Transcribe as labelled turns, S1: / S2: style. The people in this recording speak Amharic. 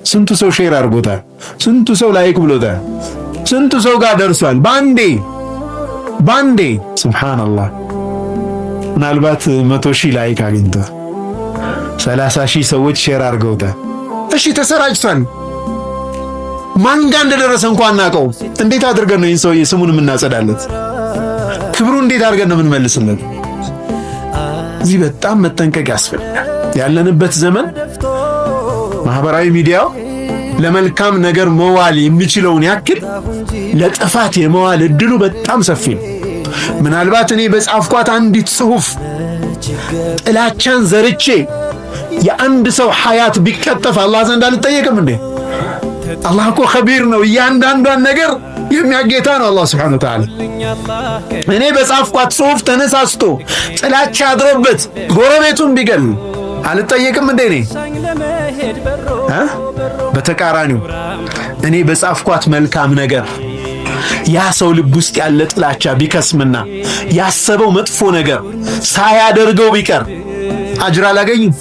S1: ስንቱ ሰው ሼር አድርጎታል፣ ስንቱ ሰው ላይክ ብሎታል፣ ስንቱ ሰው ጋር ደርሷል ባንዴ ሱብሃንአላህ። ምናልባት 100,000 ላይክ አግኝቷል፣ 30,000 ሰዎች ሼር አድርገውታል። እሺ ተሰራጭቷል። ማን ጋር እንደደረሰ እንኳን እናቀው። እንዴት አድርገን ነው ይህን ሰውዬ ስሙን የምናጸዳለት? ክብሩ እንዴት አድርገን ነው የምንመልስለት? እዚህ በጣም መጠንቀቅ ያስፈልጋል። ያለንበት ዘመን ማህበራዊ ሚዲያው ለመልካም ነገር መዋል የሚችለውን ያክል ለጥፋት የመዋል እድሉ በጣም ሰፊ ነው። ምናልባት እኔ በጻፍኳት አንዲት ጽሑፍ ጥላቻን ዘርቼ የአንድ ሰው ሐያት ቢቀጠፍ አላህ ዘንድ አልጠየቅም እንዴ? አላህ እኮ ኸቢር ነው፣ እያንዳንዷን ነገር የሚያጌታ ነው አላህ ሱብሓነሁ ወተዓላ። እኔ በጻፍኳት ጽሑፍ ተነሳስቶ ጥላቻ አድሮበት ጎረቤቱን ቢገል አልጠየቅም እንዴ? በተቃራኒው እኔ በጻፍኳት መልካም ነገር ያ ሰው ልብ ውስጥ ያለ ጥላቻ ቢከስምና ያሰበው መጥፎ ነገር ሳያደርገው ቢቀር አጅር አላገኝም?